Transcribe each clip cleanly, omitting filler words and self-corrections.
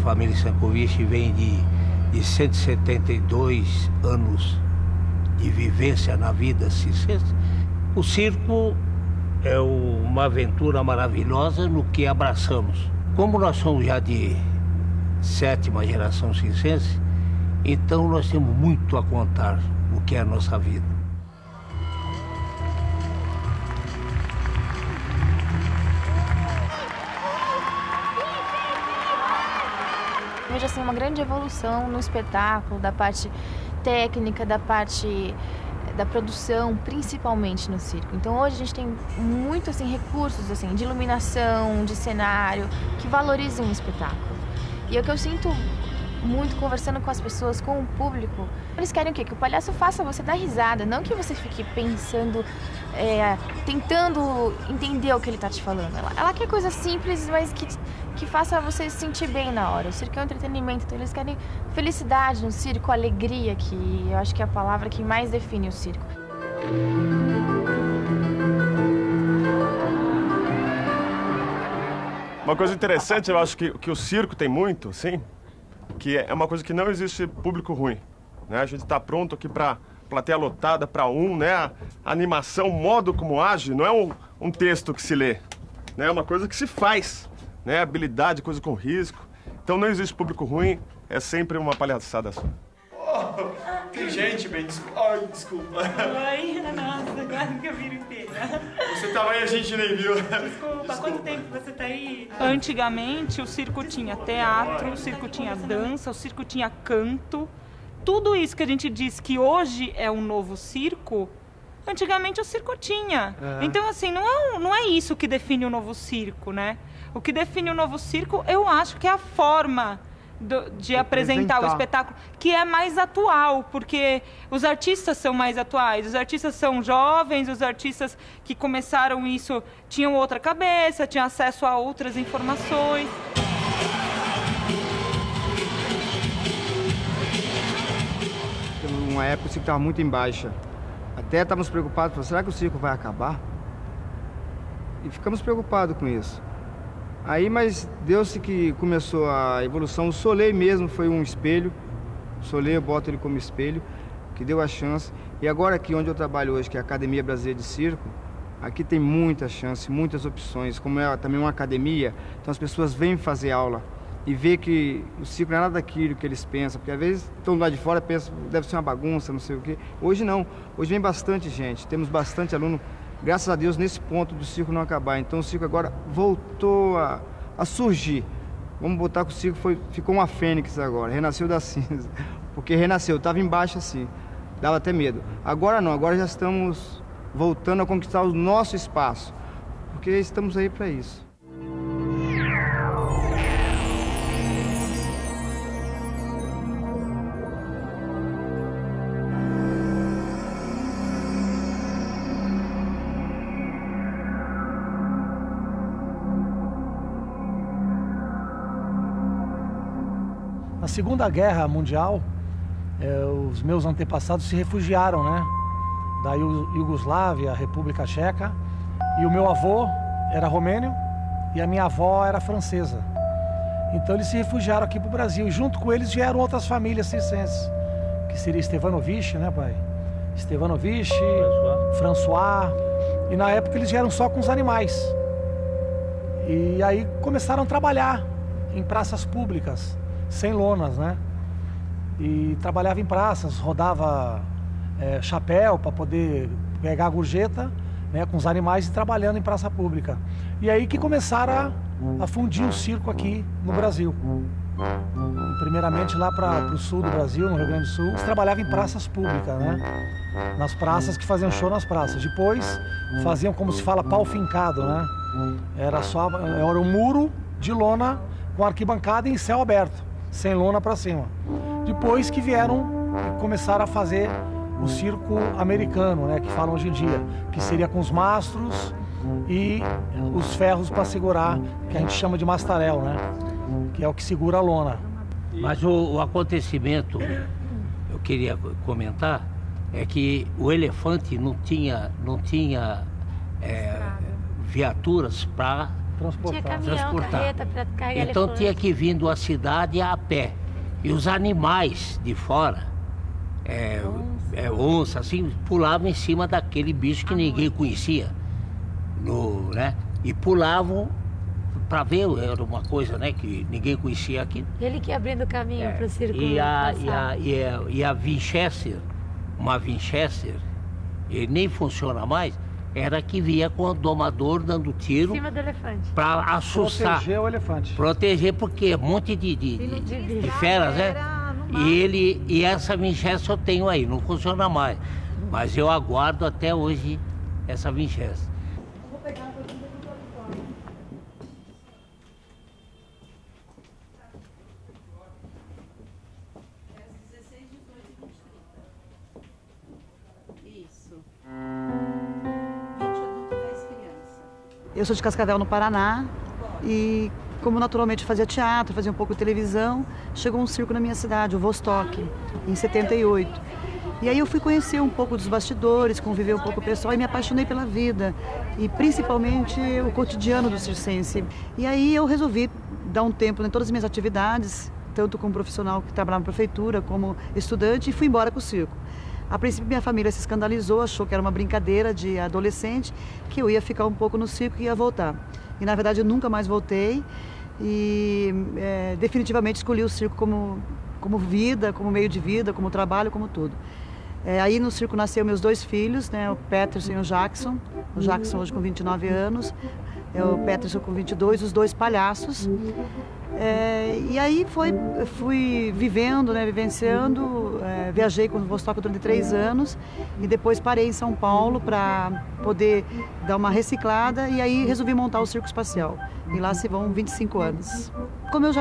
família Stankovic vem de 172 anos de vivência na vida circense. O circo é uma aventura maravilhosa no que abraçamos. Como nós somos já de 7ª geração circense, então nós temos muito a contar o que é a nossa vida. Eu vejo assim, uma grande evolução no espetáculo, da parte técnica, da parte da produção, principalmente no circo. Então hoje a gente tem muito assim, recursos assim, de iluminação, de cenário, que valorizam o espetáculo. E é o que eu sinto muito conversando com as pessoas, com o público. Eles querem o quê? Que o palhaço faça você dar risada, não que você fique pensando, tentando entender o que ele está te falando. Ela quer coisa simples, mas que faça você se sentir bem na hora. O circo é um entretenimento, então eles querem felicidade no circo, alegria, que eu acho que é a palavra que mais define o circo. Uma coisa interessante, eu acho que o circo tem muito, sim, que é uma coisa que não existe público ruim, né? A gente está pronto aqui para plateia lotada, para né? A animação, o modo como age, não é um texto que se lê, né? É uma coisa que se faz, né? Habilidade, coisa com risco. Então não existe público ruim, é sempre uma palhaçada só. Tem gente, bem, ai, desculpa. Oi, nossa, quase que eu viro inteira. Você tava aí, a gente nem viu. Desculpa, quanto tempo você tá aí? Antigamente o circo tinha teatro, o circo tinha dança, o circo tinha canto. Tudo isso que a gente diz que hoje é um novo circo, antigamente o circo tinha. Então assim, não é isso que define o novo circo, né? O que define o novo circo, eu acho que é a forma de apresentar o espetáculo, que é mais atual, porque os artistas são mais atuais, os artistas são jovens, os artistas que começaram isso tinham outra cabeça, tinham acesso a outras informações. Uma época o circo estava muito em baixa, até estávamos preocupados, será que o circo vai acabar? E ficamos preocupados com isso. Aí, mas Deus que começou a evolução, o Soleil mesmo foi um espelho, o Soleil eu boto ele como espelho, que deu a chance. E agora aqui onde eu trabalho hoje, que é a Academia Brasileira de Circo, aqui tem muita chance, muitas opções, como é também uma academia, então as pessoas vêm fazer aula e vê que o circo não é nada daquilo que eles pensam, porque às vezes estão lá de fora, pensam, deve ser uma bagunça, não sei o quê. Hoje não, hoje vem bastante gente, temos bastante aluno. Graças a Deus, nesse ponto do circo não acabar. Então o circo agora voltou a surgir. Vamos botar que o circo ficou uma fênix agora, renasceu das cinzas. Porque renasceu, estava embaixo assim, dava até medo. Agora não, agora já estamos voltando a conquistar o nosso espaço. Porque estamos aí para isso. Na Segunda Guerra Mundial, os meus antepassados se refugiaram, né? Da Iugoslávia, República Tcheca. E o meu avô era romênio e a minha avó era francesa. Então eles se refugiaram aqui para o Brasil. E junto com eles vieram outras famílias circenses, que seria Stevanovic, né, pai? Stevanovic, François. E na época eles vieram só com os animais. E aí começaram a trabalhar em praças públicas, sem lonas, né? E trabalhava em praças, rodava chapéu para poder pegar a gorjeta, né, com os animais e trabalhando em praça pública. E aí que começaram a fundir o circo aqui no Brasil. Primeiramente lá para o sul do Brasil, no Rio Grande do Sul, eles trabalhavam em praças públicas, né? Nas praças, que faziam show nas praças. Depois faziam, como se fala, pau fincado, né? Era um muro de lona com arquibancada em céu aberto, sem lona para cima. Depois que vieram e começaram a fazer o circo americano, né, que falam hoje em dia, que seria com os mastros e os ferros para segurar, que a gente chama de mastarel, né, que é o que segura a lona. Mas o acontecimento, eu queria comentar, é que o Elefante não tinha viaturas para Tinha caminhão, transportar. carreta para carregar Então elefante. tinha que vir da cidade a pé. E os animais de fora, onça, assim, pulavam em cima daquele bicho que ninguém conhecia. Né? E pulavam para ver, era uma coisa, né, que ninguém conhecia aqui. Ele que ia abrindo o caminho para o circo E passar. a Winchester, uma Winchester, e nem funciona mais, era que via com o domador dando tiro Em cima do elefante. para assustar. Proteger o elefante. Proteger, porque um monte de feras, né? E essa Winchester eu tenho aí, não funciona mais. Mas eu aguardo até hoje essa Winchester. Eu sou de Cascavel, no Paraná, e como naturalmente fazia teatro, fazia um pouco de televisão, chegou um circo na minha cidade, o Vostok, em 78. E aí eu fui conhecer um pouco dos bastidores, conviver um pouco com o pessoal e me apaixonei pela vida, e principalmente o cotidiano do circense. E aí eu resolvi dar um tempo em todas as minhas atividades, tanto como profissional que trabalhava na prefeitura, como estudante, e fui embora com o circo. A princípio, minha família se escandalizou, achou que era uma brincadeira de adolescente, que eu ia ficar um pouco no circo e ia voltar. E, na verdade, eu nunca mais voltei e definitivamente escolhi o circo como vida, como meio de vida, como trabalho, como tudo. Aí no circo nasceram meus dois filhos, né, o Peterson e o Jackson. O Jackson hoje com 29 anos, o Peterson com 22, os dois palhaços. E aí fui vivendo, né, vivenciando, viajei com o Vostok durante 3 anos e depois parei em São Paulo para poder dar uma reciclada e aí resolvi montar o Circo Espacial. E lá se vão 25 anos. Como eu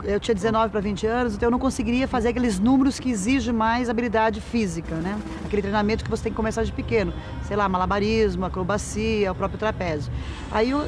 eu tinha 19 para 20 anos, então eu não conseguiria fazer aqueles números que exigem mais habilidade física, né? Aquele treinamento que você tem que começar de pequeno, sei lá, malabarismo, acrobacia, o próprio trapézio. Aí eu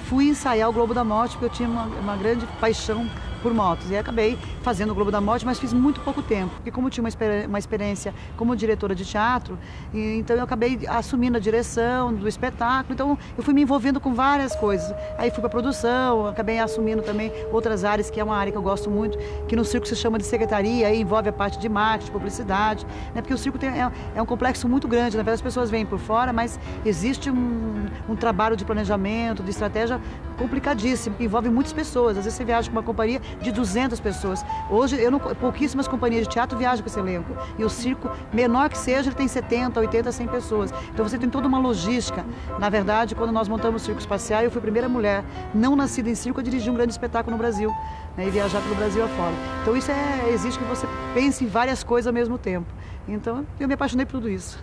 fui ensaiar o Globo da Morte, porque eu tinha uma grande paixão por motos. E acabei fazendo o Globo da Morte, mas fiz muito pouco tempo. Porque como eu tinha uma experiência como diretora de teatro, então eu acabei assumindo a direção do espetáculo. Então eu fui me envolvendo com várias coisas. Aí fui para produção, acabei assumindo também outras áreas, que é uma área que eu gosto muito, que no circo se chama de secretaria, aí envolve a parte de marketing, publicidade, né? Porque o circo é um complexo muito grande. Na verdade, as pessoas vêm por fora, mas existe um trabalho de planejamento, de estratégia complicadíssimo, que envolve muitas pessoas. Às vezes você viaja com uma companhia de 200 pessoas. Hoje, pouquíssimas companhias de teatro viajam com esse elenco. E o circo, menor que seja, ele tem 70, 80, 100 pessoas. Então você tem toda uma logística. Na verdade, quando nós montamos o Circo Espacial, eu fui a primeira mulher não nascida em circo a dirigir um grande espetáculo no Brasil, né, e viajar pelo Brasil afora. Então isso exige que você pense em várias coisas ao mesmo tempo. Então eu me apaixonei por tudo isso.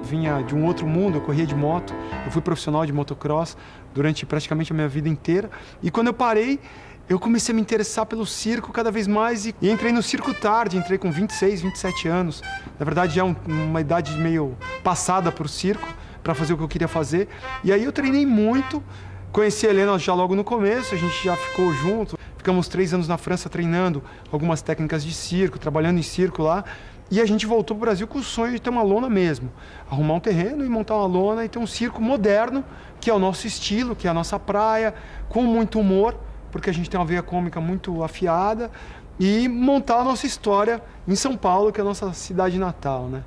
Vinha de um outro mundo, eu corria de moto, eu fui profissional de motocross durante praticamente a minha vida inteira. E quando eu parei, eu comecei a me interessar pelo circo cada vez mais e entrei no circo tarde, entrei com 26, 27 anos. Na verdade, já uma idade meio passada para o circo, para fazer o que eu queria fazer. E aí eu treinei muito, conheci a Helena já logo no começo, a gente já ficou junto. Ficamos 3 anos na França treinando algumas técnicas de circo, trabalhando em circo lá. E a gente voltou para o Brasil com o sonho de ter uma lona mesmo. Arrumar um terreno e montar uma lona e ter um circo moderno, que é o nosso estilo, que é a nossa praia, com muito humor, porque a gente tem uma veia cômica muito afiada, e montar a nossa história em São Paulo, que é a nossa cidade natal, né?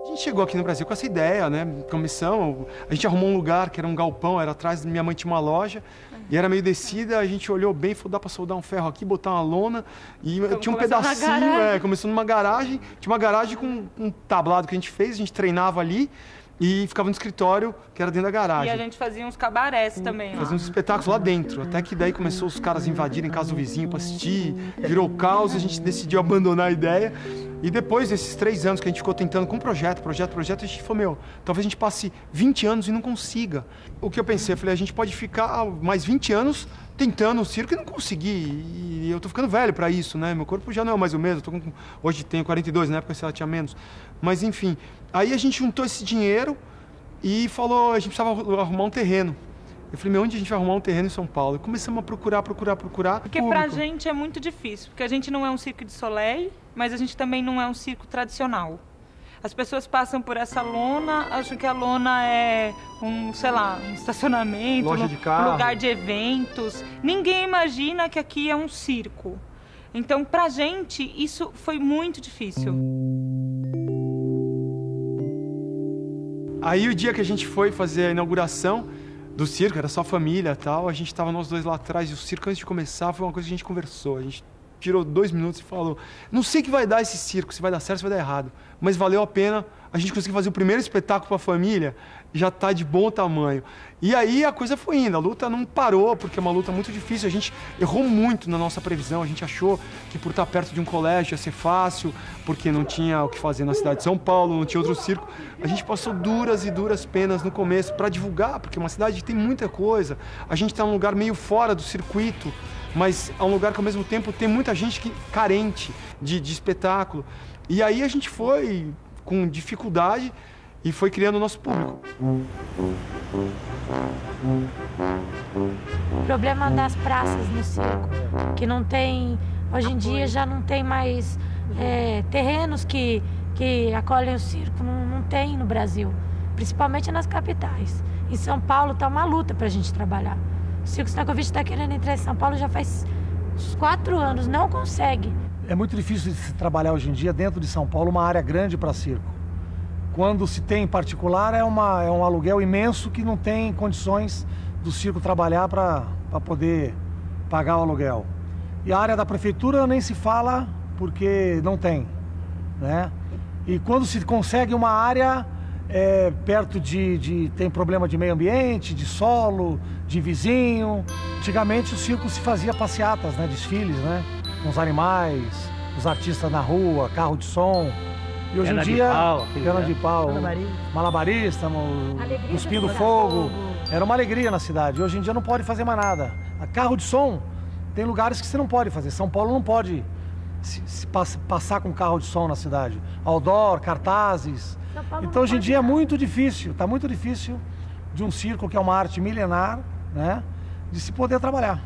A gente chegou aqui no Brasil com essa ideia, né? Comissão, a gente arrumou um lugar que era um galpão, era atrás, minha mãe tinha uma loja, e era meio descida, a gente olhou bem, falou, dá pra soldar um ferro aqui, botar uma lona, e tinha um pedacinho, começou numa garagem, tinha uma garagem com um tablado que a gente treinava ali, e ficava no escritório, que era dentro da garagem. E a gente fazia uns cabarés também. Fazia uns espetáculos lá dentro, até que daí começou os caras a invadirem casa do vizinho pra assistir, virou caos, a gente decidiu abandonar a ideia. E depois desses 3 anos que a gente ficou tentando com projeto, a gente falou, talvez a gente passe 20 anos e não consiga. O que eu pensei, eu falei, a gente pode ficar mais 20 anos tentando o circo e não conseguir. E eu tô ficando velho para isso, né? Meu corpo já não é mais o mesmo. Hoje tenho 42, na época ela tinha menos. Mas enfim, aí a gente juntou esse dinheiro e falou, a gente precisava arrumar um terreno. Eu falei, onde a gente vai arrumar um terreno em São Paulo? E começamos a procurar. Porque pra gente é muito difícil, porque a gente não é um circo de Soleil, mas a gente também não é um circo tradicional. As pessoas passam por essa lona, acham que a lona é um estacionamento, loja de carro, um lugar de eventos. Ninguém imagina que aqui é um circo. Então, pra gente, isso foi muito difícil. Aí o dia que a gente foi fazer a inauguração do circo, era só família e tal, a gente tava nós dois lá atrás, e o circo antes de começar foi uma coisa que a gente conversou, a gente tirou 2 minutos e falou, não sei o que vai dar esse circo, se vai dar certo, se vai dar errado, mas valeu a pena, a gente conseguiu fazer o primeiro espetáculo para a família, já tá de bom tamanho. E aí a coisa foi indo, a luta não parou, porque é uma luta muito difícil, a gente errou muito na nossa previsão, a gente achou que por estar perto de um colégio ia ser fácil, porque não tinha o que fazer na cidade de São Paulo, não tinha outro circo. A gente passou duras e duras penas no começo para divulgar, porque é uma cidade que tem muita coisa, a gente está num lugar meio fora do circuito, mas é um lugar que ao mesmo tempo tem muita gente carente de espetáculo. E aí a gente foi com dificuldade e foi criando o nosso público. O problema das praças no circo, que não tem, hoje em dia já não tem mais terrenos que acolhem o circo, não tem no Brasil, principalmente nas capitais. Em São Paulo tá uma luta pra gente trabalhar. O Circo Stankovic está querendo entrar em São Paulo já faz uns 4 anos, não consegue. É muito difícil de se trabalhar hoje em dia dentro de São Paulo uma área grande para circo. Quando se tem em particular é um aluguel imenso que não tem condições do circo trabalhar para poder pagar o aluguel. E a área da prefeitura nem se fala porque não tem, né? E quando se consegue uma área perto tem problema de meio ambiente, de solo, de vizinho. Antigamente o circo se fazia passeatas, né, desfiles, né, com os animais, os artistas na rua, carro de som. E hoje em dia, perna de pau, malabarista, cuspindo fogo. Era uma alegria na cidade. E hoje em dia não pode fazer mais nada. A carro de som, tem lugares que você não pode fazer. São Paulo não pode passar com carro de som na cidade. Outdoor, cartazes. Então hoje em dia é muito difícil, está muito difícil de um circo que é uma arte milenar, né, de se poder trabalhar.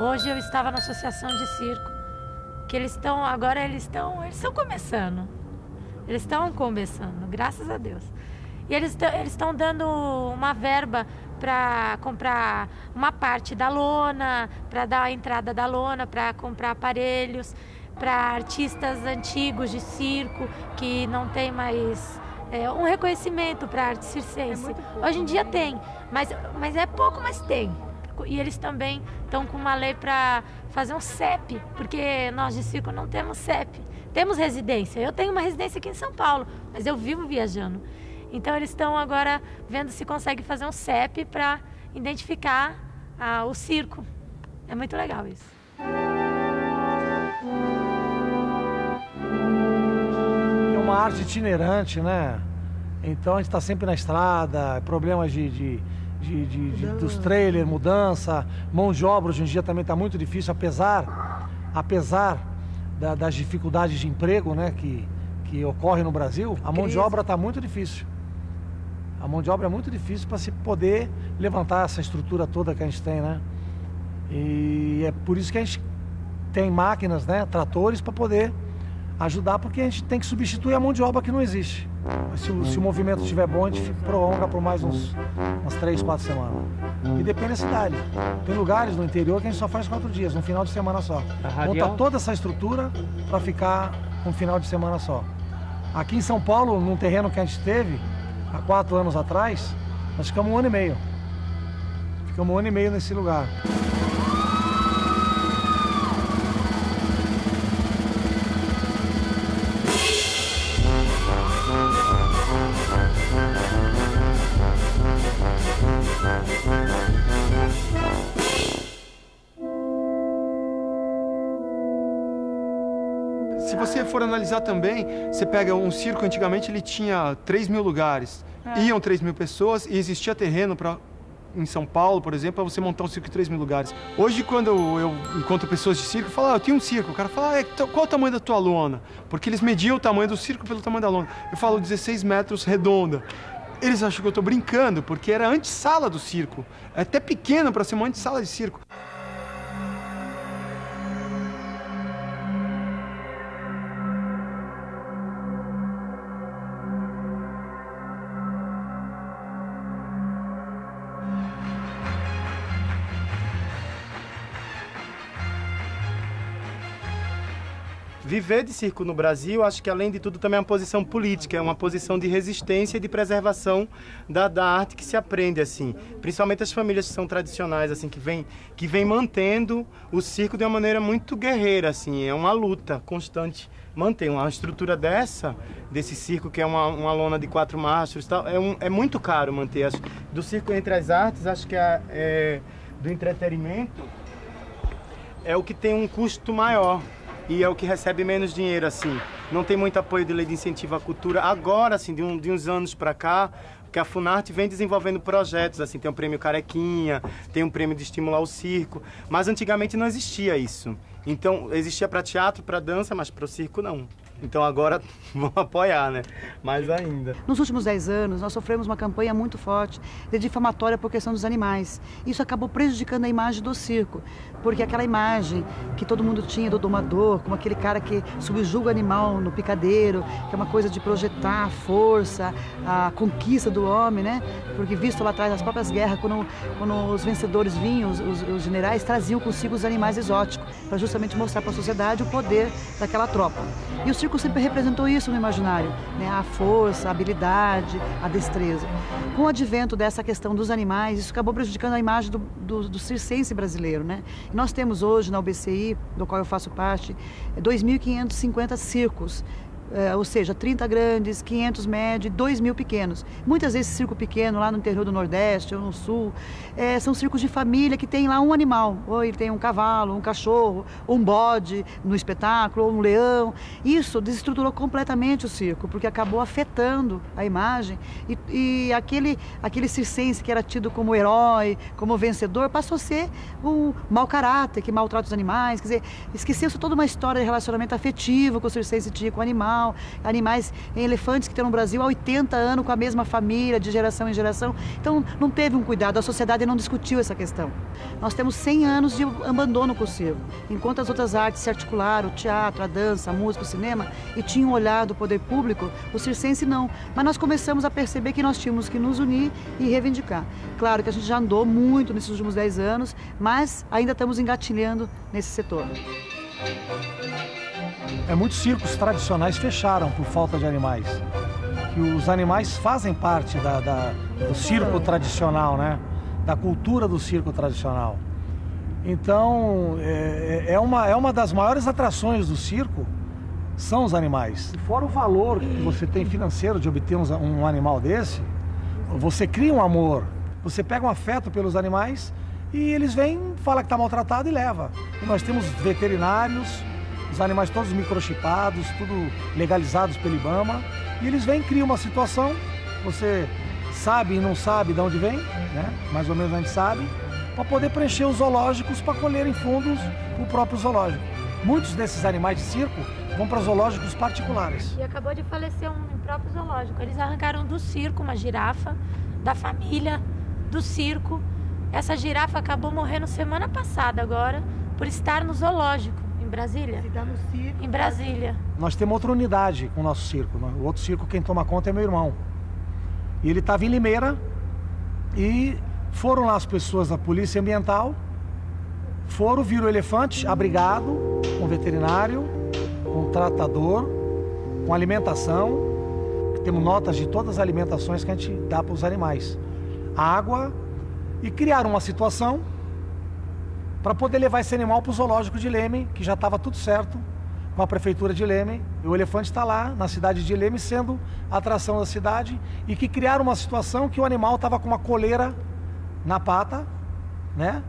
Hoje eu estava na associação de circo, que eles estão começando. Eles estão começando, graças a Deus. E eles estão dando uma verba para comprar uma parte da lona, para dar a entrada da lona, para comprar aparelhos, para artistas antigos de circo que não tem mais um reconhecimento para arte circense. Hoje em dia tem, mas é pouco, mas tem. E eles também estão com uma lei para fazer um CEP, porque nós de circo não temos CEP. Temos residência. Eu tenho uma residência aqui em São Paulo, mas eu vivo viajando. Então eles estão agora vendo se consegue fazer um CEP para identificar o circo. É muito legal isso. É uma arte itinerante, né? Então a gente está sempre na estrada, problemas dos trailers, mudança, mão de obra hoje em dia também está muito difícil, apesar das dificuldades de emprego, né, que ocorre no Brasil, a mão de obra está muito difícil. A mão de obra é muito difícil para se poder levantar essa estrutura toda que a gente tem, né? E é por isso que a gente tem máquinas, né, tratores, para poder ajudar, porque a gente tem que substituir a mão de obra que não existe. Se o movimento estiver bom, a gente prolonga por mais umas 3, 4 semanas. E depende da cidade. Tem lugares no interior que a gente só faz 4 dias, um final de semana só. Monta toda essa estrutura para ficar um final de semana só. Aqui em São Paulo, num terreno que a gente teve, há 4 anos atrás, nós ficamos 1 ano e meio. Ficamos 1 ano e meio nesse lugar. Se você for analisar também, você pega um circo, antigamente ele tinha 3.000 lugares. Iam 3.000 pessoas e existia terreno para, em São Paulo, por exemplo, para você montar um circo de 3.000 lugares. Hoje, quando eu encontro pessoas de circo, eu falo, eu tenho um circo. O cara fala, qual o tamanho da tua lona? Porque eles mediam o tamanho do circo pelo tamanho da lona. Eu falo 16 metros redonda. Eles acham que eu estou brincando, porque era a antessala do circo. É até pequena para ser uma antessala de circo. Viver de circo no Brasil, acho que além de tudo também é uma posição política, é uma posição de resistência e de preservação da arte que se aprende, assim. Principalmente as famílias que são tradicionais, assim, que vem mantendo o circo de uma maneira muito guerreira, assim. É uma luta constante manter uma estrutura desse circo, que é uma lona de 4 mastros e tal. É muito caro manter. Do circo entre as artes, acho que do entretenimento é o que tem um custo maior. E é o que recebe menos dinheiro, assim. Não tem muito apoio de lei de incentivo à cultura. Agora, assim, de uns anos para cá, que a Funarte vem desenvolvendo projetos, assim, tem o prêmio Carequinha, tem um prêmio de estimular o circo, mas antigamente não existia isso. Então, existia para teatro, para dança, mas para o circo não. Então agora vão apoiar, né? Mais ainda. Nos últimos 10 anos, nós sofremos uma campanha muito forte de difamatória por questão dos animais. Isso acabou prejudicando a imagem do circo, porque aquela imagem que todo mundo tinha do domador, como aquele cara que subjuga o animal no picadeiro, que é uma coisa de projetar a força, a conquista do homem, né? Porque visto lá atrás, nas próprias guerras, quando os vencedores vinham, os generais traziam consigo os animais exóticos, para justamente mostrar para a sociedade o poder daquela tropa. E o circo sempre representou isso no imaginário, né? A força, a habilidade, a destreza. Com o advento dessa questão dos animais, isso acabou prejudicando a imagem do circense brasileiro, né? E nós temos hoje na UBCI, do qual eu faço parte, 2.550 circos. Ou seja, 30 grandes, 500 médios, 2.000 pequenos. Muitas vezes circo pequeno lá no interior do Nordeste ou no Sul, são circos de família que tem lá um animal. Ou ele tem um cavalo, um cachorro, um bode no espetáculo, ou um leão. Isso desestruturou completamente o circo, porque acabou afetando a imagem. E aquele circense que era tido como herói, como vencedor, passou a ser um mau caráter, que maltrata os animais. Quer dizer, esqueceu-se toda uma história de relacionamento afetivo que o circense tinha com o animal. Animais, elefantes que tem no Brasil há 80 anos com a mesma família, de geração em geração. Então, não teve um cuidado, a sociedade não discutiu essa questão. Nós temos 100 anos de abandono com o circo. Enquanto as outras artes se articularam, o teatro, a dança, a música, o cinema, e tinham um olhar do poder público, o circense não. Mas nós começamos a perceber que nós tínhamos que nos unir e reivindicar. Claro que a gente já andou muito nesses últimos 10 anos, mas ainda estamos engatilhando nesse setor. Muitos circos tradicionais fecharam por falta de animais. Que os animais fazem parte do circo tradicional, né? Da cultura do circo tradicional. Então, é uma das maiores atrações do circo, são os animais. E fora o valor que você tem financeiro de obter um animal desse, você cria um amor. Você pega um afeto pelos animais e eles vêm, falam que está maltratado e leva. E nós temos veterinários, os animais todos microchipados, tudo legalizados pelo IBAMA, e eles vêm, criam uma situação, você sabe e não sabe de onde vem, né? Mais ou menos a gente sabe, para poder preencher os zoológicos para colherem fundos para o próprio zoológico. Muitos desses animais de circo vão para zoológicos particulares. E acabou de falecer um próprio zoológico. Eles arrancaram do circo uma girafa, da família, do circo. Essa girafa acabou morrendo semana passada agora, por estar no zoológico. Brasília? Em Brasília. Nós temos outra unidade com o nosso circo. O outro circo, quem toma conta é meu irmão. E ele estava em Limeira e foram lá as pessoas da Polícia Ambiental, viram o elefante abrigado, com veterinário, com tratador, com alimentação. Temos notas de todas as alimentações que a gente dá para os animais. Água, e criaram uma situação para poder levar esse animal para o zoológico de Leme, que já estava tudo certo com a prefeitura de Leme. E o elefante está lá, na cidade de Leme, sendo a atração da cidade, e que criaram uma situação que o animal estava com uma coleira na pata, né?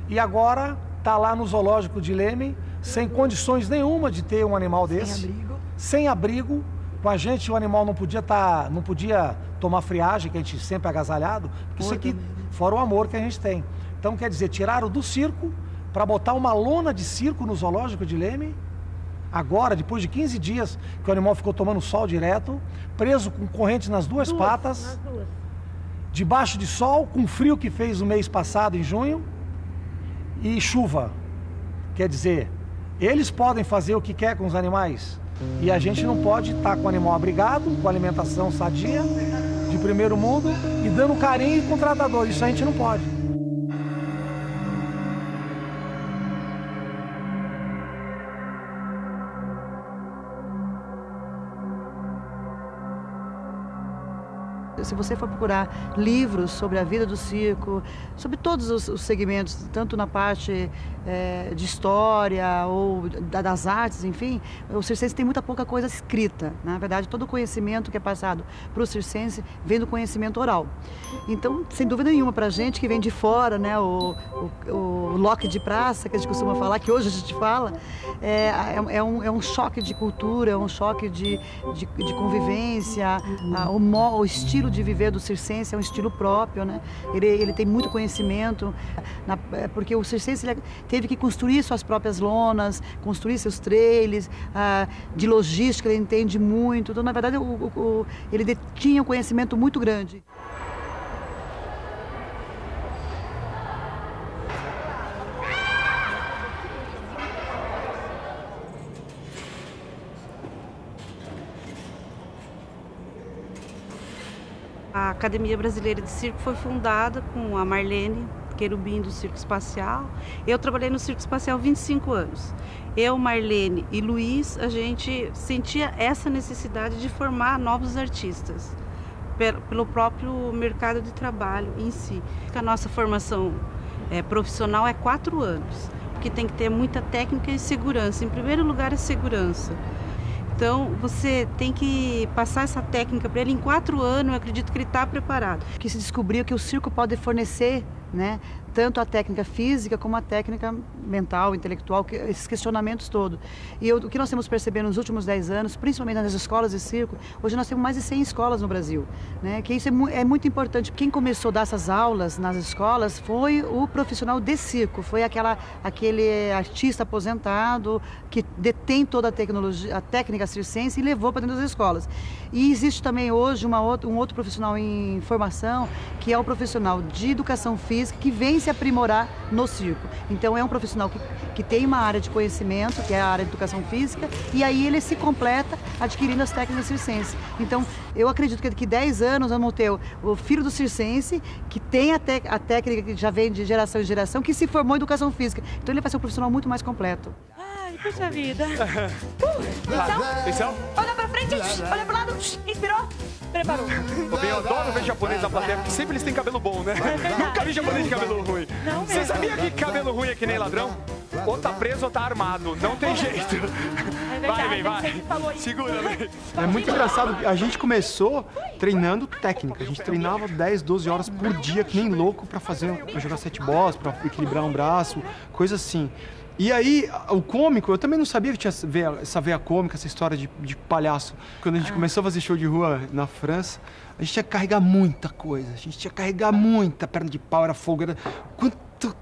E agora está lá no zoológico de Leme, sem condições nenhuma de ter um animal desse. Sem abrigo. Com a gente o animal não podia tomar friagem, que a gente sempre é agasalhado, porque isso aqui, fora o amor que a gente tem. Então, quer dizer, tiraram do circo para botar uma lona de circo no zoológico de Leme. Agora, depois de 15 dias que o animal ficou tomando sol direto, preso com correntes nas duas patas, debaixo de sol, com frio que fez o mês passado, em junho, e chuva. Quer dizer, eles podem fazer o que quer com os animais e a gente não pode estar com o animal abrigado, com alimentação sadia, de primeiro mundo, e dando carinho com o tratador. Isso a gente não pode. Se você for procurar livros sobre a vida do circo, sobre todos os segmentos, tanto na parte de história ou das artes, enfim, o circense tem muita pouca coisa escrita. Na verdade, todo o conhecimento que é passado para o circense vem do conhecimento oral. Então, sem dúvida nenhuma, para a gente que vem de fora, né, o loque de praça, que a gente costuma falar, que hoje a gente fala, é um choque de cultura, é um choque de convivência, o estilo de viver do circense é um estilo próprio, né? Ele tem muito conhecimento, porque o circense teve que construir suas próprias lonas, construir seus trailers, de logística ele entende muito. Então, na verdade, ele tinha um conhecimento muito grande. A Academia Brasileira de Circo foi fundada com a Marlene Querubim do Circo Espacial. Eu trabalhei no Circo Espacial 25 anos. Eu, Marlene e Luiz, a gente sentia essa necessidade de formar novos artistas pelo próprio mercado de trabalho em si. A nossa formação profissional é 4 anos, porque tem que ter muita técnica e segurança. Em primeiro lugar, a segurança. Então, você tem que passar essa técnica para ele em 4 anos, eu acredito que ele está preparado. Que se descobriu que o circo pode fornecer, né, tanto a técnica física como a técnica mental, intelectual, esses questionamentos todos. E o que nós temos percebido nos últimos 10 anos, principalmente nas escolas de circo, hoje nós temos mais de 100 escolas no Brasil, né, que isso é muito importante. Quem começou a dar essas aulas nas escolas foi o profissional de circo, foi aquele artista aposentado que detém toda a tecnologia, a técnica circense e levou para dentro das escolas. E existe também hoje um outro profissional em formação, que é o profissional de educação física, que vem se aprimorar no circo. Então é um profissional que tem uma área de conhecimento, que é a área de educação física, e aí ele se completa adquirindo as técnicas circenses. Então eu acredito que daqui 10 anos vamos ter o filho do circense, que tem a técnica que já vem de geração em geração, que se formou em educação física. Então ele vai ser um profissional muito mais completo. Ai, puxa vida. Atenção. Olha pra frente, olha pro lado, inspirou, preparou. Eu adoro ver japonês na plateia, porque sempre eles têm cabelo bom, né? Nunca vi japonês de cabelo ruim. Você sabia que cabelo ruim é que nem ladrão? Ou tá preso ou tá armado, não tem jeito. Vai. Segura, vem. É muito engraçado, a gente começou treinando técnica. A gente treinava 10, 12 horas por dia, que nem louco, pra jogar 7 boss, pra equilibrar um braço, coisa assim. E aí, o cômico, eu também não sabia que tinha essa veia cômica, essa história de palhaço. Quando a gente começou a fazer show de rua na França, a gente tinha que carregar muita coisa, a gente tinha que carregar muita perna de pau, era fogo, era...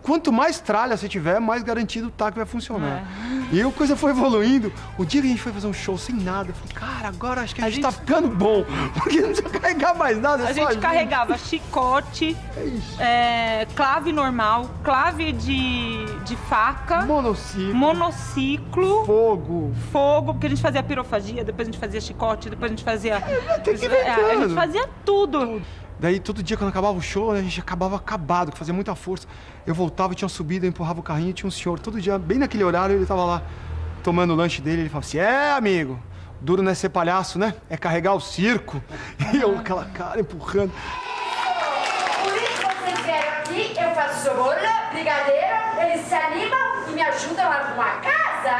Quanto mais tralha você tiver, mais garantido tá que vai funcionar. E aí a coisa foi evoluindo. O dia que a gente foi fazer um show sem nada, eu falei, cara, agora acho que a gente tá ficando bom. Porque não precisa carregar mais nada. A gente carregava chicote, clave normal, clave de faca. Monociclo. Fogo, porque a gente fazia pirofagia, depois a gente fazia chicote, depois a gente fazia... a gente fazia tudo. Daí, todo dia, quando acabava o show, né, a gente acabava acabado, que fazia muita força. Eu voltava, tinha uma subida, eu empurrava o carrinho e tinha um senhor. Todo dia, bem naquele horário, ele tava lá, tomando o lanche dele. Ele falava assim, amigo, duro não é ser palhaço, né? É carregar o circo. E eu, aquela cara, empurrando. Por isso que vocês vieram aqui, eu faço bolo, brigadeiro, eles se animam e me ajudam a arrumar a casa.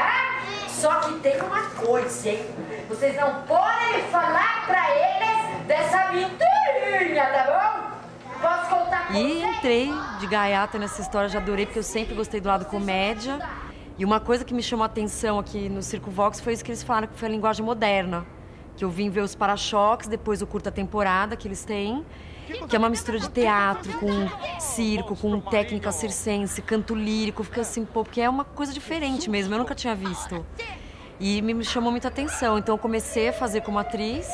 Só que tem uma coisa, hein? Vocês não podem falar pra eles dessa mentirinha, tá bom? Posso contar E entrei de gaiata nessa história, já adorei, porque eu sempre gostei do lado comédia. E uma coisa que me chamou a atenção aqui no Circo Vox foi isso que eles falaram, que foi a linguagem moderna. Que eu vim ver os para-choques, depois o curta-temporada que eles têm, que é uma mistura de teatro com circo, com técnica circense, canto lírico. Fica assim, pô, porque é uma coisa diferente mesmo, eu nunca tinha visto. E me chamou muita atenção, então eu comecei a fazer como atriz,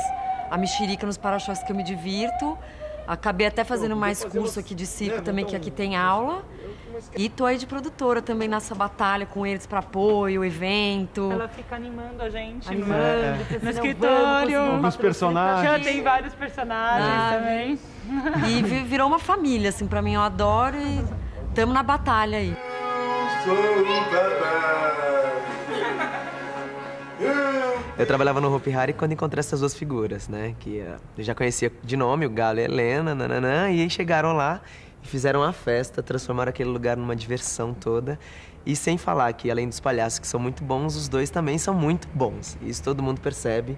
a mexerica nos para-choques que eu me divirto. Acabei até fazendo mais curso aqui de circo também, que aqui tem aula. E tô aí de produtora também nessa batalha com eles para apoio, evento. Ela fica animando a gente no escritório. Os personagens. Já tem vários personagens também. E virou uma família, assim, pra mim. Eu adoro e tamo na batalha aí. Eu trabalhava no Hopi Hari quando encontrei essas duas figuras, né? Que eu já conhecia de nome, o Galo e a Helena, nananã, e aí chegaram lá e fizeram uma festa, transformaram aquele lugar numa diversão toda. E sem falar que, além dos palhaços que são muito bons, os dois também são muito bons. Isso todo mundo percebe,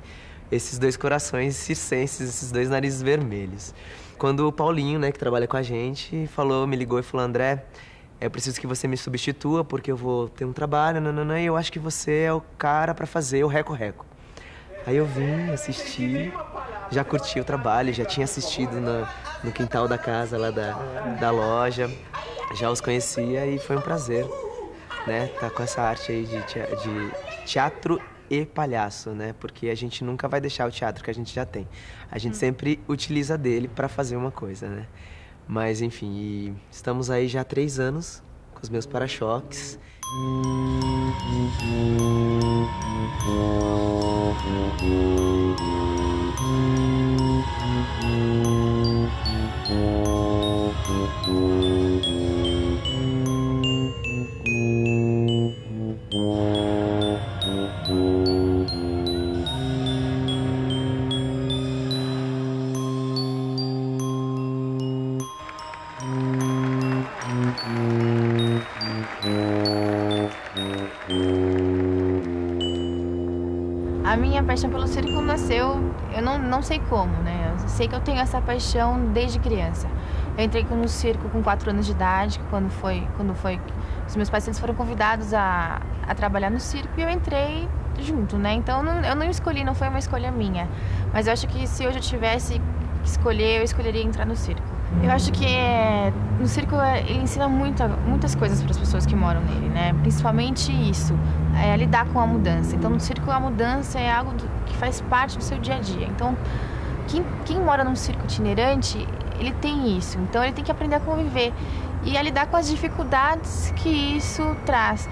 esses dois corações circenses, esses dois narizes vermelhos. Quando o Paulinho, né, que trabalha com a gente, me ligou e falou, André, eu preciso que você me substitua porque eu vou ter um trabalho, nananã, e eu acho que você é o cara pra fazer o Reco-Reco. Aí eu vim, assisti, já curti o trabalho, já tinha assistido no quintal da casa lá da loja, já os conhecia e foi um prazer, né, tá com essa arte aí de teatro e palhaço, né, porque a gente nunca vai deixar o teatro que a gente já tem, a gente sempre utiliza dele pra fazer uma coisa, né. Mas enfim, estamos aí já há 3 anos com os meus para-choques. A minha paixão pelo circo nasceu, eu não sei como, né? Eu sei que eu tenho essa paixão desde criança. Eu entrei no circo com 4 anos de idade, quando foi os meus pais foram convidados a trabalhar no circo e eu entrei junto, né? Então eu não escolhi, não foi uma escolha minha. Mas eu acho que se hoje eu tivesse que escolher, eu escolheria entrar no circo. Eu acho que no circo ele ensina muitas coisas para as pessoas que moram nele, né? Principalmente isso, lidar com a mudança. Então no circo a mudança é algo que faz parte do seu dia a dia. Então quem mora num circo itinerante, ele tem isso. Então ele tem que aprender a conviver e a lidar com as dificuldades que isso traz.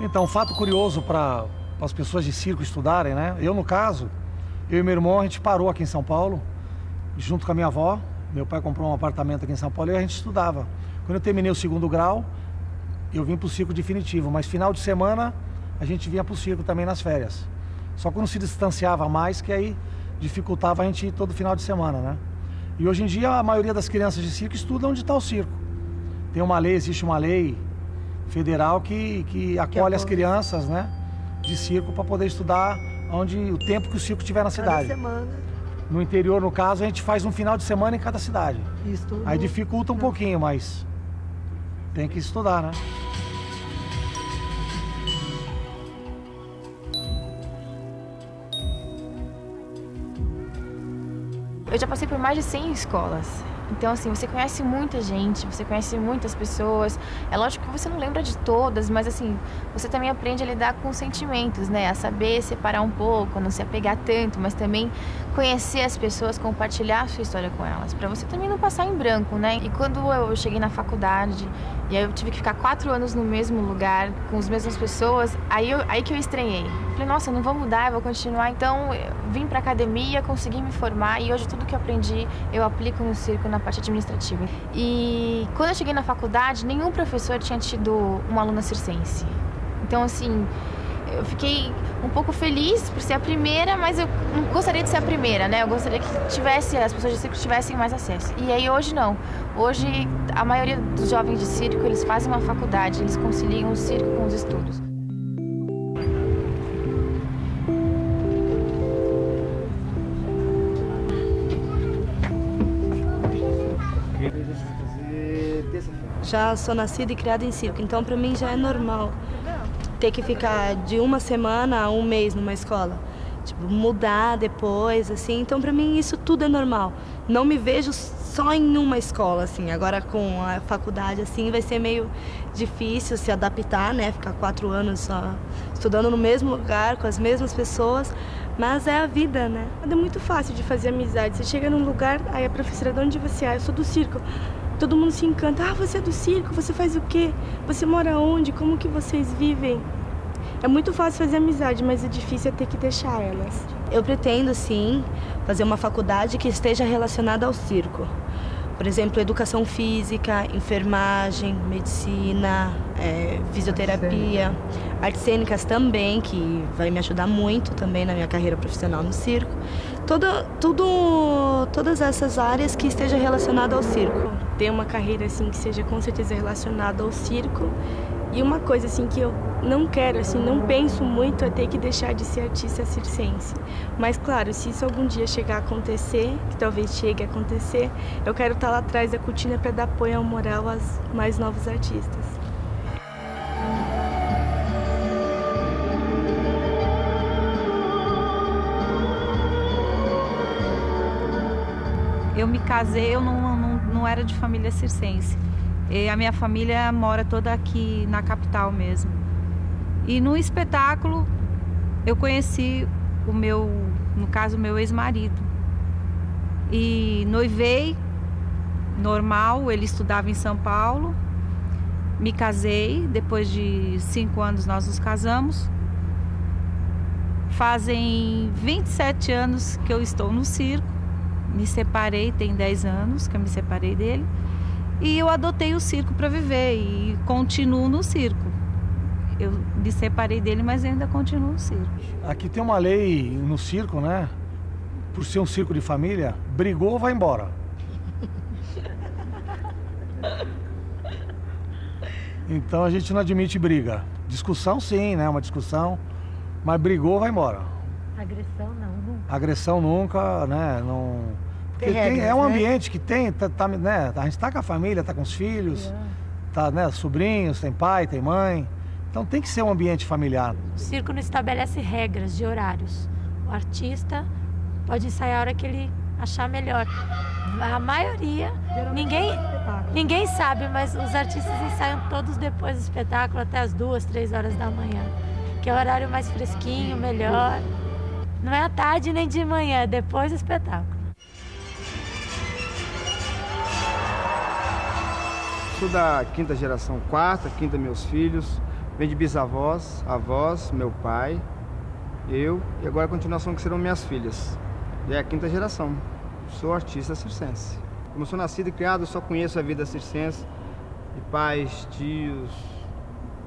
Então, um fato curioso para as pessoas de circo estudarem, né? Eu, no caso, eu e meu irmão, a gente parou aqui em São Paulo, junto com a minha avó. Meu pai comprou um apartamento aqui em São Paulo e a gente estudava. Quando eu terminei o 2º grau, eu vim para o circo definitivo, mas final de semana a gente vinha para o circo também nas férias. Só quando se distanciava mais, que aí dificultava a gente ir todo final de semana, né? E hoje em dia a maioria das crianças de circo estuda onde está o circo. Existe uma lei federal que acolhe as crianças, né, de circo para poder estudar o tempo que o circo tiver na cidade. Cada semana. No interior, no caso, a gente faz um final de semana em cada cidade. Isso tudo. Aí dificulta um pouquinho, mas tem que estudar, né? Eu já passei por mais de 100 escolas. Então, assim, você conhece muita gente, você conhece muitas pessoas. É lógico que você não lembra de todas, mas, assim, você também aprende a lidar com sentimentos, né? A saber separar um pouco, não se apegar tanto, mas também conhecer as pessoas, compartilhar a sua história com elas, pra você também não passar em branco, né? E quando eu cheguei na faculdade, e aí eu tive que ficar 4 anos no mesmo lugar, com as mesmas pessoas, aí que eu estranhei. Falei, nossa, eu não vou mudar, eu vou continuar. Então, eu vim pra academia, consegui me formar, e hoje tudo que eu aprendi, eu aplico no circo, na parte administrativa. E quando eu cheguei na faculdade, nenhum professor tinha tido uma aluna circense. Então, assim, eu fiquei um pouco feliz por ser a primeira, mas eu não gostaria de ser a primeira, né? Eu gostaria que as pessoas de circo tivessem mais acesso. E aí hoje não. Hoje a maioria dos jovens de circo, eles fazem uma faculdade, eles conciliam o circo com os estudos. Já sou nascida e criada em circo, então pra mim já é normal ter que ficar de uma semana a um mês numa escola. Tipo, mudar depois, assim. Então pra mim isso tudo é normal. Não me vejo só em uma escola, assim. Agora com a faculdade, assim, vai ser meio difícil se adaptar, né? Ficar 4 anos só estudando no mesmo lugar, com as mesmas pessoas. Mas é a vida, né? É muito fácil de fazer amizade. Você chega num lugar, aí a professora, de onde você é? Eu sou do circo. Todo mundo se encanta. Ah, você é do circo, você faz o quê? Você mora onde? Como que vocês vivem? É muito fácil fazer amizade, mas o difícil é ter que deixar elas. Eu pretendo, sim, fazer uma faculdade que esteja relacionada ao circo. Por exemplo, educação física, enfermagem, medicina, fisioterapia, artes cênicas também, que vai me ajudar muito também na minha carreira profissional no circo. Todas essas áreas que estejam relacionadas ao circo. Ter uma carreira assim que seja com certeza relacionada ao circo. E uma coisa assim que eu não quero, assim, não penso muito é ter que deixar de ser artista circense. Mas claro, se isso algum dia chegar a acontecer, que talvez chegue a acontecer, eu quero estar lá atrás da cortina para dar apoio ao moral aos mais novos artistas. Eu me casei, eu não era de família circense. E a minha família mora toda aqui na capital mesmo. E no espetáculo eu conheci no caso, o meu ex-marido. E noivei, normal, ele estudava em São Paulo. Me casei, depois de 5 anos nós nos casamos. Fazem 27 anos que eu estou no circo. Me separei, tem 10 anos que eu me separei dele. E eu adotei o circo para viver e continuo no circo. Eu me separei dele, mas ainda continuo no circo. Aqui tem uma lei no circo, né? Por ser um circo de família, brigou, vai embora. Então a gente não admite briga. Discussão sim, né? Uma discussão, mas brigou, vai embora. Agressão não. Agressão nunca, né? Não... é um ambiente que tem, né? A gente tá com a família, tá com os filhos, tá, né? Sobrinhos, tem pai, tem mãe. Então tem que ser um ambiente familiar. O circo não estabelece regras de horários. O artista pode ensaiar a hora que ele achar melhor. A maioria, ninguém sabe, mas os artistas ensaiam todos depois do espetáculo, até as 2, 3 horas da manhã. Que é o horário mais fresquinho, melhor. Não é à tarde nem de manhã, é depois do espetáculo. Sou da 5ª geração, 4ª, 5ª meus filhos, vem de bisavós, avós, meu pai, eu e agora a continuação que serão minhas filhas. E é a 5ª geração, sou artista circense. Como sou nascido e criado, só conheço a vida circense, de pais, tios,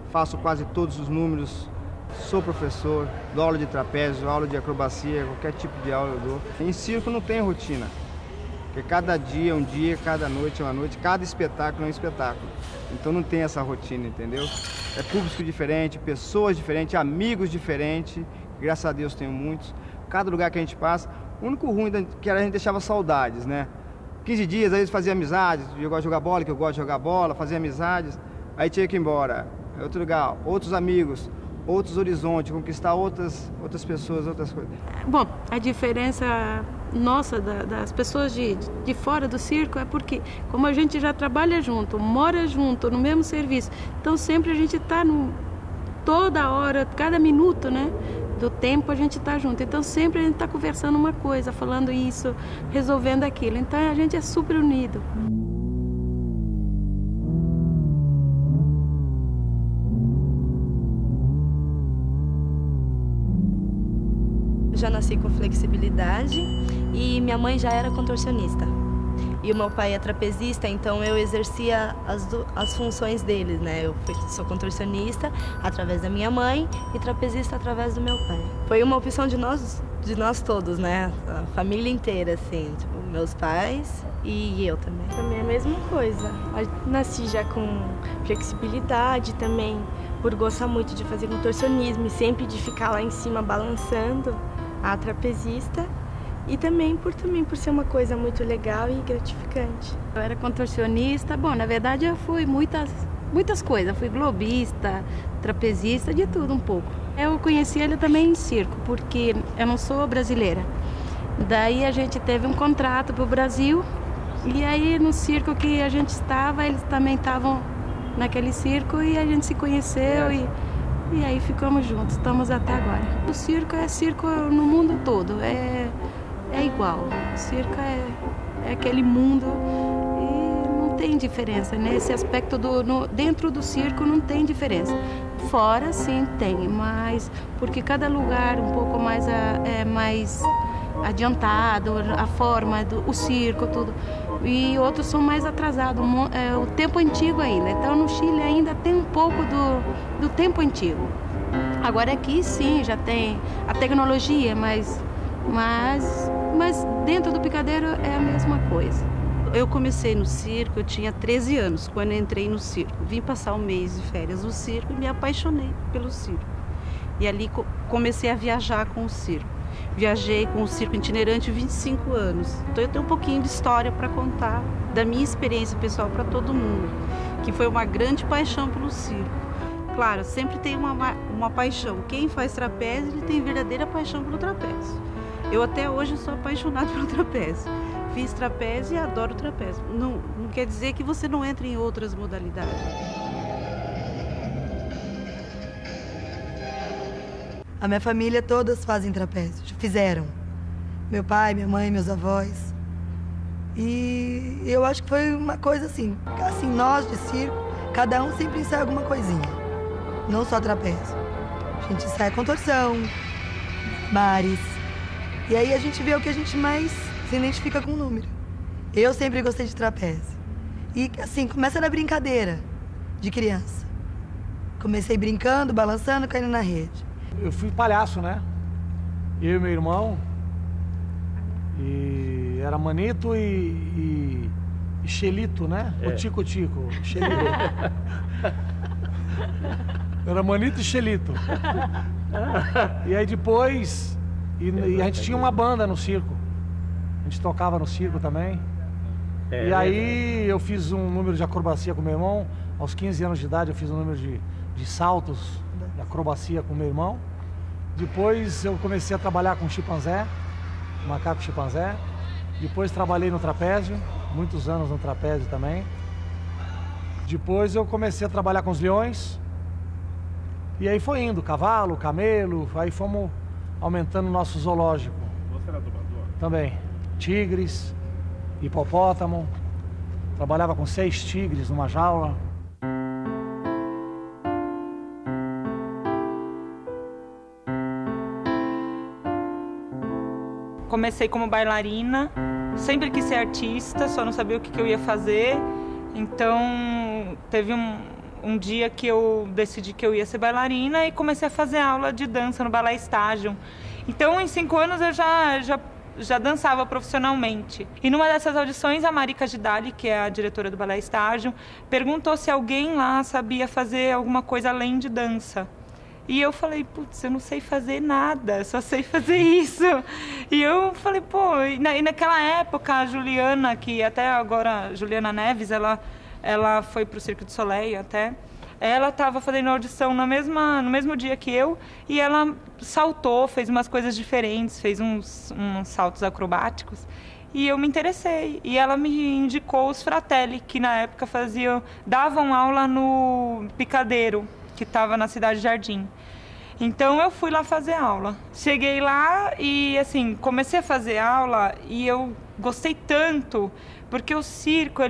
faço quase todos os números, sou professor, dou aula de trapézio, aula de acrobacia, qualquer tipo de aula eu dou. Em circo não tem rotina. Porque cada dia é um dia, cada noite é uma noite, cada espetáculo é um espetáculo. Então não tem essa rotina, entendeu? É público diferente, pessoas diferentes, amigos diferentes. Graças a Deus tenho muitos. Cada lugar que a gente passa, o único ruim que era a gente deixava saudades, né? 15 dias, às vezes fazia amizades, eu gosto de jogar bola, que eu gosto de jogar bola, fazia amizades. Aí tinha que ir embora. É outro lugar, outros amigos, outros horizontes, conquistar outras pessoas, outras coisas. Bom, a diferença nossa, das pessoas de fora do circo, é porque como a gente já trabalha junto, mora junto, no mesmo serviço, então sempre a gente está toda hora, cada minuto, né, do tempo a gente está junto. Então sempre a gente está conversando uma coisa, falando isso, resolvendo aquilo. Então a gente é super unido. Já nasci com flexibilidade e minha mãe já era contorcionista. E o meu pai é trapezista, então eu exercia as funções deles, né? Eu sou contorcionista através da minha mãe e trapezista através do meu pai. Foi uma opção de nós todos, né? A família inteira, assim, tipo, meus pais e eu também. Também é a mesma coisa. Eu nasci já com flexibilidade também, por gostar muito de fazer contorcionismo e sempre de ficar lá em cima balançando, a trapezista. E também por ser uma coisa muito legal e gratificante. Eu era contorcionista, bom, na verdade eu fui muitas coisas. Fui globista, trapezista, de tudo um pouco. Eu conheci ele também em circo, porque eu não sou brasileira. Daí a gente teve um contrato para o Brasil e aí no circo que a gente estava, eles também estavam naquele circo e a gente se conheceu e aí ficamos juntos, estamos até agora. O circo é circo no mundo todo, é igual. O circo é aquele mundo e não tem diferença, né? Esse aspecto dentro do circo não tem diferença. Fora sim tem, mas porque cada lugar um pouco mais mais adiantado, a forma o circo, tudo. E outros são mais atrasados, o tempo antigo ainda. Então no Chile ainda tem um pouco do tempo antigo. Agora aqui sim, já tem a tecnologia, mas dentro do picadeiro é a mesma coisa. Eu comecei no circo, eu tinha 13 anos quando eu entrei no circo. Vim passar um mês de férias no circo e me apaixonei pelo circo. E ali comecei a viajar com o circo. Viajei com o circo itinerante 25 anos. Então eu tenho um pouquinho de história para contar da minha experiência pessoal para todo mundo, que foi uma grande paixão pelo circo. Claro, sempre tem uma paixão. Quem faz trapézio, ele tem verdadeira paixão pelo trapézio. Eu até hoje sou apaixonada pelo trapézio. Fiz trapézio e adoro trapézio. Não quer dizer que você não entre em outras modalidades. A minha família todas fazem trapézio, fizeram. Meu pai, minha mãe, meus avós. E eu acho que foi uma coisa assim, nós de circo, cada um sempre ensaia alguma coisinha. Não só trapézio. A gente ensaia contorção, bares. E aí a gente vê o que a gente mais se identifica com o número. Eu sempre gostei de trapézio. E assim, começa na brincadeira de criança. Comecei brincando, balançando, caindo na rede. Eu fui palhaço, né? Eu e meu irmão. E era Manito e Xelito, né? O Tico-Tico. Xelito. Era Manito e Xelito. E aí depois... E a gente tinha uma banda no circo. A gente tocava no circo também. E aí eu fiz um número de acrobacia com meu irmão. Aos 15 anos de idade eu fiz um número de saltos de acrobacia com meu irmão. Depois eu comecei a trabalhar com chimpanzé, macaco chimpanzé. Depois trabalhei no trapézio, muitos anos no trapézio também. Depois eu comecei a trabalhar com os leões. E aí foi indo, cavalo, camelo, aí fomos aumentando o nosso zoológico. Você era dublador? Também. Tigres, hipopótamo. Trabalhava com 6 tigres numa jaula. Comecei como bailarina, sempre quis ser artista, só não sabia o que eu ia fazer. Então teve um dia que eu decidi que eu ia ser bailarina e comecei a fazer aula de dança no Balé Estágio. Então em 5 anos eu já dançava profissionalmente. E numa dessas audições a Marica Gidali, que é a diretora do Balé Estágio, perguntou se alguém lá sabia fazer alguma coisa além de dança. E eu falei, putz, eu não sei fazer nada, só sei fazer isso. E eu falei, pô, e naquela época a Juliana, que até agora, Juliana Neves, ela foi pro Cirque du Soleil até, ela estava fazendo audição no mesmo dia que eu e ela saltou, fez umas coisas diferentes, fez uns saltos acrobáticos e eu me interessei. E ela me indicou os Fratelli, que na época davam aula no Picadeiro, que estava na Cidade Jardim. Então eu fui lá fazer aula. Cheguei lá e assim, comecei a fazer aula e eu gostei tanto, porque o circo,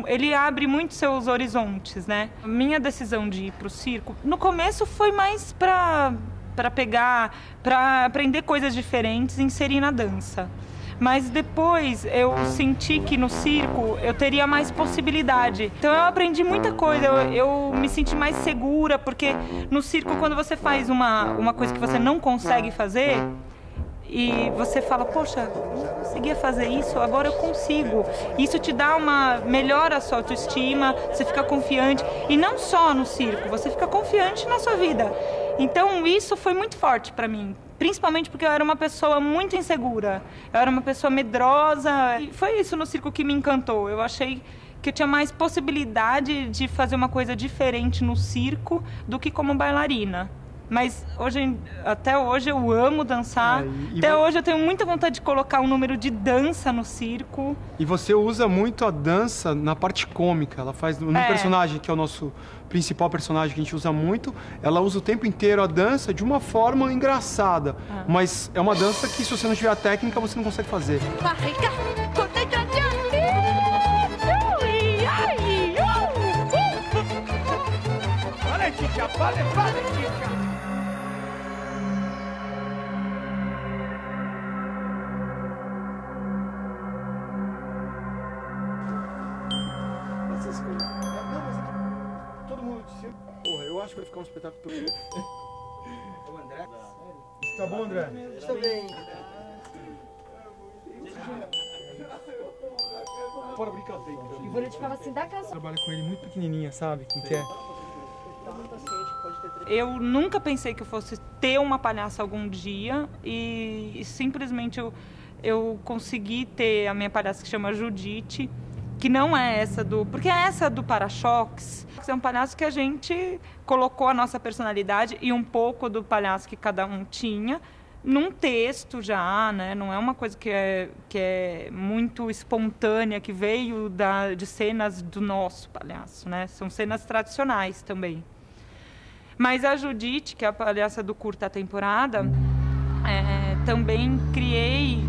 ele abre muito seus horizontes, né? Minha decisão de ir pro circo, no começo foi mais para aprender coisas diferentes e inserir na dança. Mas depois eu senti que no circo eu teria mais possibilidade. Então eu aprendi muita coisa, eu me senti mais segura, porque no circo, quando você faz uma coisa que você não consegue fazer, e você fala, poxa, eu não conseguia fazer isso, agora eu consigo. Isso te dá melhora a sua autoestima, você fica confiante. E não só no circo, você fica confiante na sua vida. Então isso foi muito forte para mim. Principalmente porque eu era uma pessoa muito insegura. Eu era uma pessoa medrosa. E foi isso no circo que me encantou. Eu achei que eu tinha mais possibilidade de fazer uma coisa diferente no circo do que como bailarina. Mas até hoje eu amo dançar. Até hoje eu tenho muita vontade de colocar um número de dança no circo. E você usa muito a dança na parte cômica. Ela faz no personagem, que é o nosso principal personagem que a gente usa muito, ela usa o tempo inteiro a dança de uma forma engraçada. Mas é uma dança que, se você não tiver a técnica, você não consegue fazer. Vale, chica, vale, chica. Porra, eu acho que vai ficar um espetáculo perfeito. O André? Tá bom, André? Estou bem. Fora brincadeira. E vou te falar assim, dá casa. Trabalha com ele muito pequenininha, sabe? Quem quer? Eu nunca pensei que eu fosse ter uma palhaça algum dia e simplesmente eu consegui ter a minha palhaça que chama Judite, que não é essa porque é essa do para-choques. É um palhaço que a gente colocou a nossa personalidade e um pouco do palhaço que cada um tinha num texto já, né? Não é uma coisa que é muito espontânea, que veio de cenas do nosso palhaço, né? São cenas tradicionais também. Mas a Judite, que é a palhaça do curta temporada, também criei,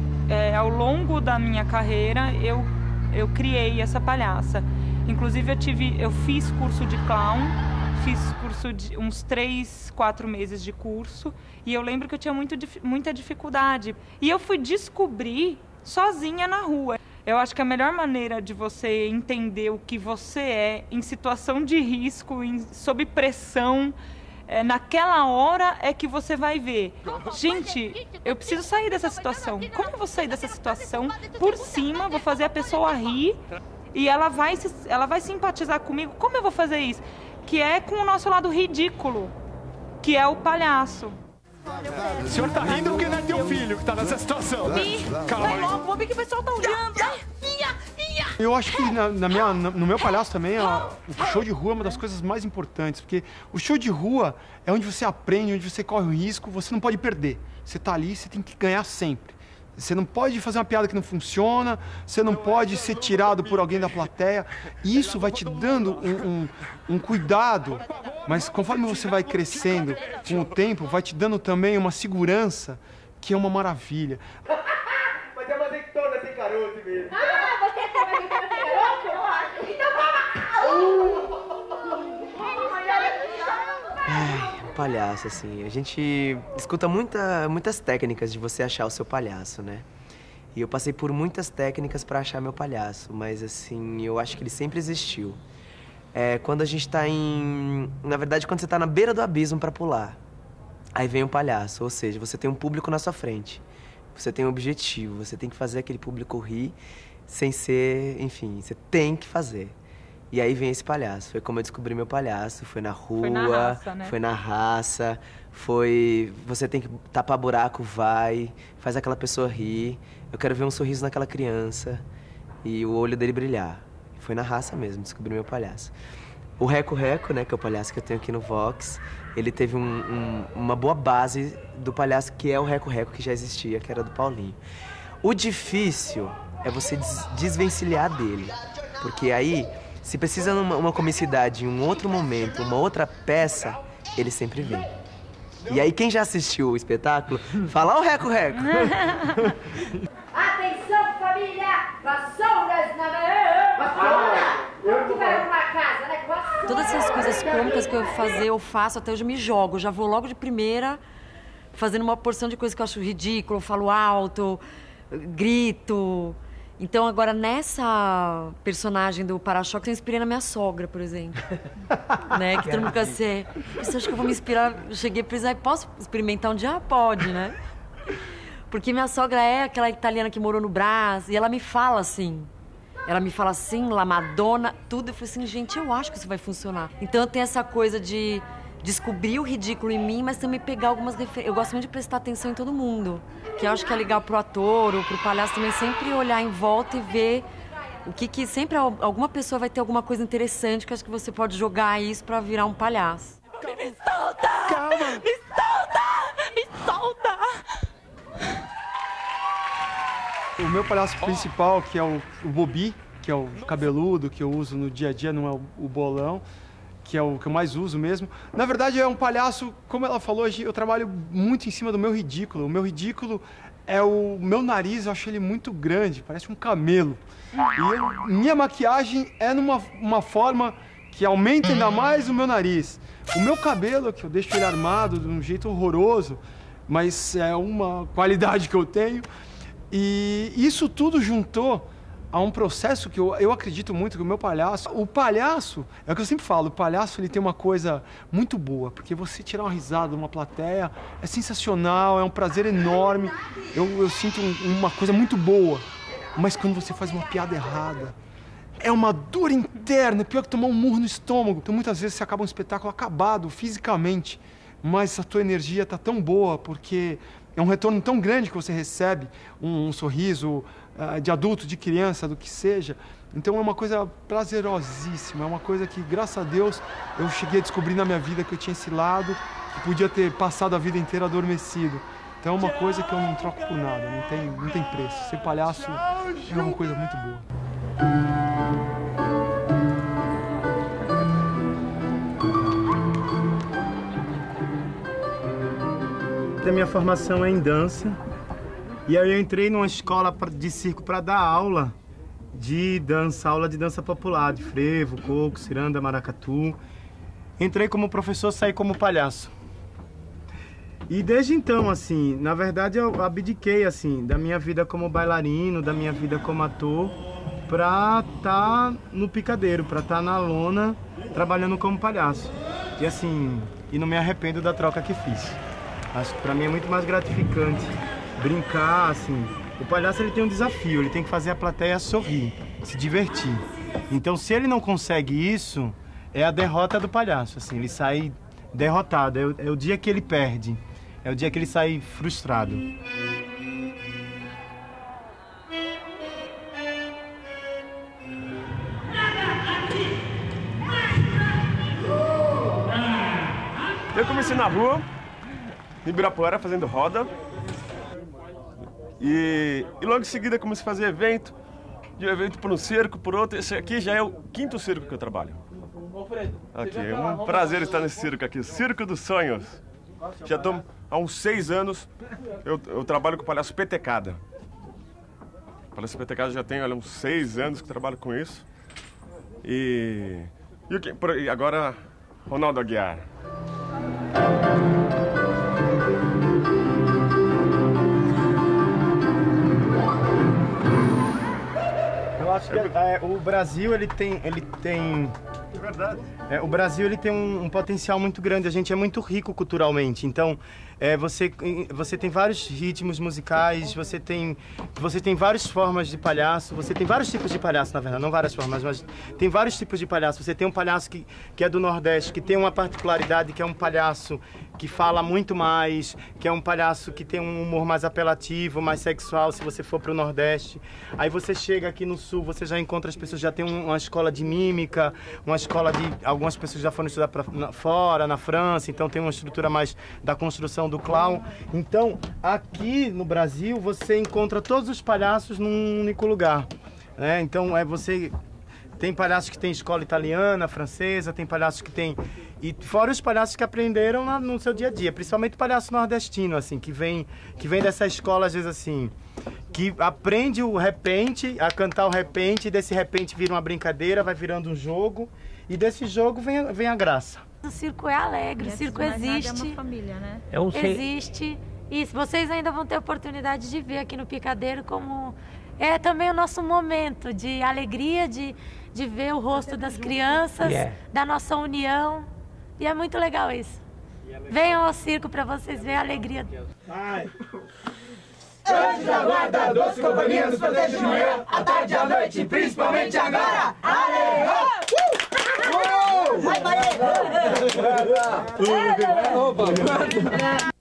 ao longo da minha carreira, eu criei essa palhaça. Inclusive eu fiz curso de clown, fiz curso de uns 3, 4 meses de curso, e eu lembro que eu tinha muita dificuldade. E eu fui descobrir sozinha na rua. Eu acho que a melhor maneira de você entender o que você é em situação de risco, sob pressão, naquela hora é que você vai ver. Gente, eu preciso sair dessa situação. Como eu vou sair dessa situação? Por cima, vou fazer a pessoa rir e ela vai simpatizar comigo. Como eu vou fazer isso? Que é com o nosso lado ridículo, que é o palhaço. O senhor tá rindo porque não é teu filho que tá nessa situação. Calma. Vai logo, vou ver que o pessoal tá olhando. Eu acho que no meu palhaço também, o show de rua é uma das coisas mais importantes, porque o show de rua é onde você aprende, onde você corre o risco, você não pode perder. Você tá ali, você tem que ganhar sempre. Você não pode fazer uma piada que não funciona, você não pode ser tirado por alguém da plateia. Isso vai te dando um cuidado, mas conforme você vai crescendo com o tempo, vai te dando também uma segurança que é uma maravilha. Mas eu mandei que toda tem carote mesmo. Você sabe que tem carote? Então toma! Palhaço, assim, a gente escuta muitas técnicas de você achar o seu palhaço, né? E eu passei por muitas técnicas para achar meu palhaço, mas assim, eu acho que ele sempre existiu. Quando a gente tá na verdade, quando você tá na beira do abismo para pular, aí vem o palhaço, ou seja, você tem um público na sua frente, você tem um objetivo, você tem que fazer aquele público rir sem ser, enfim, você tem que fazer. E aí vem esse palhaço. Foi como eu descobri meu palhaço. Foi na rua, foi na raça, né? Foi na raça, você tem que tapar buraco, faz aquela pessoa rir. Eu quero ver um sorriso naquela criança e o olho dele brilhar. Foi na raça mesmo, descobri meu palhaço. O Reco Reco, né, que é o palhaço que eu tenho aqui no Vox, ele teve uma boa base do palhaço que é o Reco Reco, que já existia, que era do Paulinho. O difícil é você desvencilhar dele, porque aí, se precisa uma comicidade em um outro momento, uma outra peça, ele sempre vem. E aí, quem já assistiu o espetáculo, fala, ó, o Reco Reco. Atenção, família! Vassouras na mão! Vassoura! Vamos que vai arrumar a casa, né? Vassoura! Todas essas coisas cômicas que eu faço, até hoje eu me jogo. Eu já vou logo de primeira, fazendo uma porção de coisas que eu acho ridículo, eu falo alto, grito. Então, agora, nessa personagem do para-choque, eu inspirei na minha sogra, por exemplo. Né? Que todo mundo fica assim, você acha que eu vou me inspirar? Eu cheguei pra dizer, posso experimentar um dia? Ah, pode, né? Porque minha sogra é aquela italiana que morou no Brás, e ela me fala assim. Ela me fala assim, La Madonna, tudo. Eu falei assim, gente, eu acho que isso vai funcionar. Então, eu tenho essa coisa de descobrir o ridículo em mim, mas também pegar algumas referências. Eu gosto muito de prestar atenção em todo mundo. Que eu acho que é legal pro ator ou pro palhaço também sempre olhar em volta e ver o que sempre alguma pessoa vai ter alguma coisa interessante que eu acho que você pode jogar isso pra virar um palhaço. Me solta! Calma! Me solta! Me solta! O meu palhaço principal, que é o Bobi, que é o cabeludo, que eu uso no dia a dia, não é o bolão, que é o que eu mais uso mesmo. Na verdade, é um palhaço, como ela falou, eu trabalho muito em cima do meu ridículo. O meu ridículo é o meu nariz, eu acho ele muito grande, parece um camelo. E minha maquiagem é numa forma que aumenta ainda mais o meu nariz. O meu cabelo, que eu deixo ele armado de um jeito horroroso, mas é uma qualidade que eu tenho. E isso tudo juntou a um processo que eu acredito muito que o meu palhaço... O palhaço, é o que eu sempre falo, o palhaço ele tem uma coisa muito boa, porque você tirar uma risada de uma plateia é sensacional, é um prazer enorme, eu sinto uma coisa muito boa. Mas quando você faz uma piada errada, é uma dor interna, é pior que tomar um murro no estômago. Então muitas vezes você acaba um espetáculo acabado fisicamente, mas a tua energia tá tão boa, porque é um retorno tão grande que você recebe, um sorriso de adulto, de criança, do que seja. Então é uma coisa prazerosíssima, é uma coisa que, graças a Deus, eu cheguei a descobrir na minha vida que eu tinha esse lado, que podia ter passado a vida inteira adormecido. Então é uma coisa que eu não troco por nada, não tem preço. Ser palhaço é uma coisa muito boa. A minha formação é em dança. E aí eu entrei numa escola de circo para dar aula de dança popular, de frevo, coco, ciranda, maracatu. Entrei como professor, saí como palhaço. E desde então, assim, na verdade eu abdiquei, assim, da minha vida como bailarino, da minha vida como ator, pra estar no picadeiro, pra estar na lona, trabalhando como palhaço. E assim, e não me arrependo da troca que fiz. Acho que pra mim é muito mais gratificante brincar, assim. O palhaço ele tem um desafio, ele tem que fazer a plateia sorrir, se divertir. Então se ele não consegue isso, é a derrota do palhaço, assim, ele sai derrotado, é o dia que ele perde, é o dia que ele sai frustrado. Eu comecei na rua, em Ibirapuera, fazendo roda. E logo em seguida comecei a fazer evento, de um evento por um circo, por outro. Esse aqui já é o 5º circo que eu trabalho. Aqui, é um prazer estar nesse circo aqui, Circo dos Sonhos. Já estou há uns 6 anos, eu trabalho com o palhaço Petecada. O palhaço Petecada já tem uns 6 anos que trabalho com isso. E agora, Ronaldo Aguiar. Eu acho que o Brasil ele tem é verdade. O Brasil ele tem um potencial muito grande. A gente é muito rico culturalmente. Então você tem vários ritmos musicais, você tem várias formas de palhaço, você tem vários tipos de palhaço, na verdade, não várias formas, mas tem vários tipos de palhaço. Você tem um palhaço que é do Nordeste, que tem uma particularidade, que é um palhaço que fala muito mais, que é um palhaço que tem um humor mais apelativo, mais sexual, se você for para o Nordeste. Aí você chega aqui no Sul, você já encontra as pessoas, já tem uma escola de mímica, uma escola de... Algumas pessoas já foram estudar fora, na França, então tem uma estrutura mais da construção do clown. Então, aqui no Brasil, você encontra todos os palhaços num único lugar, né? Então, você... Tem palhaços que tem escola italiana, francesa, tem palhaços que tem... E fora os palhaços que aprenderam no seu dia a dia, principalmente o palhaço nordestino, assim, que vem dessa escola, às vezes, assim, que aprende o repente, a cantar o repente, e desse repente vira uma brincadeira, vai virando um jogo, e desse jogo vem a graça. O circo é alegre, o circo existe. É uma família, né? Existe. E vocês ainda vão ter oportunidade de ver aqui no Picadeiro como... É também o nosso momento de alegria, de ver o rosto das crianças, da nossa união. E é muito legal isso. Venham ao circo para vocês verem a alegria. Anjos da guarda, doce companhia nos protege de manhã, à tarde e à noite, principalmente agora. Ale! Vai, vai!